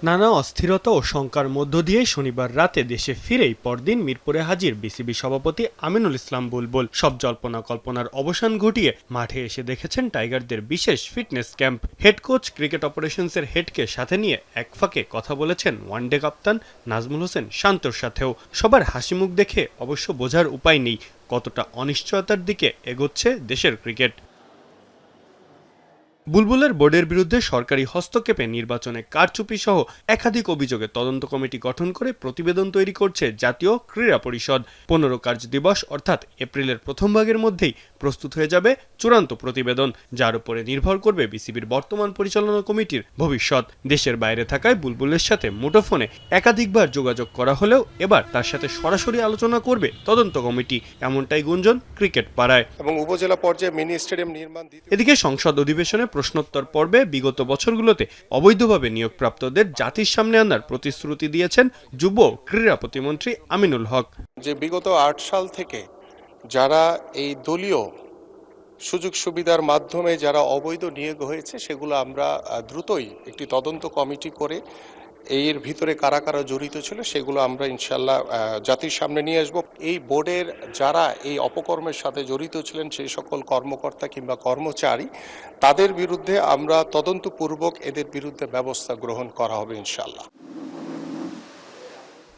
নানা অস্থিরতা ও শঙ্কার মধ্য দিয়ে শনিবার রাতে দেশে ফিরেই পরদিন মিরপুরে হাজির বিসিবি সভাপতি আমিনুল ইসলাম বুলবুল। সব জল্পনা কল্পনার অবসান ঘটিয়ে মাঠে এসে দেখেছেন টাইগারদের বিশেষ fitness camp. Head coach cricket অপারেশনসের হেডকে সাথে নিয়ে এক ফাঁকে কথা বলেছেন ওয়ানডে কাপ্তান নাজমুল হোসেন শান্তর সাথেও। সবার হাসিমুখ দেখে অবশ্য বোঝার উপায় নেই কতটা অনিশ্চয়তার দিকে এগোচ্ছে দেশের ক্রিকেট। বুলবুলের বোর্ডের বিরুদ্ধে সরকারি হস্তক্ষেপে নির্বাচনে কারচুপি সহ একাধিক অভিযোগে তদন্ত কমিটি গঠন করে প্রতিবেদন তৈরি করছে জাতীয় ক্রীড়া পরিষদ। 15 কার্য দিবস অর্থাৎ এপ্রিলের প্রথম ভাগের মধ্যেই প্রস্তুত হয়ে যাবে চূড়ান্ত প্রতিবেদন, যার উপরে নির্ভর করবে বিসিবির বর্তমান পরিচালনা কমিটির ভবিষ্যৎ। দেশের বাইরে থাকায় বুলবুলের সাথে মুঠোফোনে একাধিকবার যোগাযোগ করা হলেও এবার তার সাথে সরাসরি আলোচনা করবে তদন্ত কমিটি, এমনটাই গুঞ্জন ক্রিকেট পাড়ায়। এবং উপজেলা পর্যায়ে মিনি স্টেডিয়াম নির্মাণ। এদিকে সংসদ অধিবেশনে প্রশ্নোত্তর পর্বে বিগত বছরগুলোতে অবৈধভাবে নিয়োগপ্রাপ্তদের জাতির সামনে আনার প্রতিশ্রুতি দিয়েছেন যুব ক্রীড়া প্রতিমন্ত্রী আমিনুল হক। যে বিগত 8 সাল থেকে যারা এই দলীয় সুযোগ সুবিধার মাধ্যমে যারা অবৈধ নিয়োগ হয়েছে সেগুলো আমরা দ্রুতই একটি তদন্ত কমিটি করে এর ভিতরে কারা কারা জড়িত ছিল সেগুলো আমরা ইনশাল্লাহ জাতির সামনে নিয়ে আসব। এই বোর্ডের যারা এই অপকর্মের সাথে জড়িত ছিলেন সেই সকল কর্মকর্তা কিংবা কর্মচারী তাদের বিরুদ্ধে আমরা তদন্তপূর্বক এদের বিরুদ্ধে ব্যবস্থা গ্রহণ করা হবে ইনশাল্লাহ।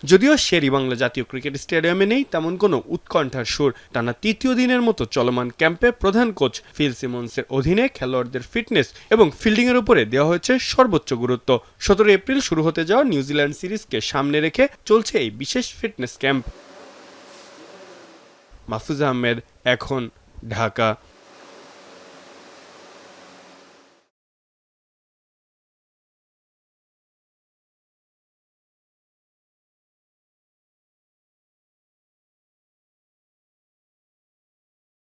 যদিও শেরেবাংলা জাতীয় ক্রিকেট স্টেডিয়ামে নেই তেমন কোনো উৎকণ্ঠার সুর। টানা তৃতীয় দিনের মতো চলমান ক্যাম্পে প্রধান কোচ ফিল সিমন্সের অধীনে খেলোয়াড়দের ফিটনেস এবং ফিল্ডিংয়ের উপরে দেওয়া হয়েছে সর্বোচ্চ গুরুত্ব। 17 এপ্রিল শুরু হতে যাওয়া নিউজিল্যান্ড সিরিজকে সামনে রেখে চলছে এই বিশেষ ফিটনেস ক্যাম্প। মাহফুজ আহমেদ, এখন, ঢাকা।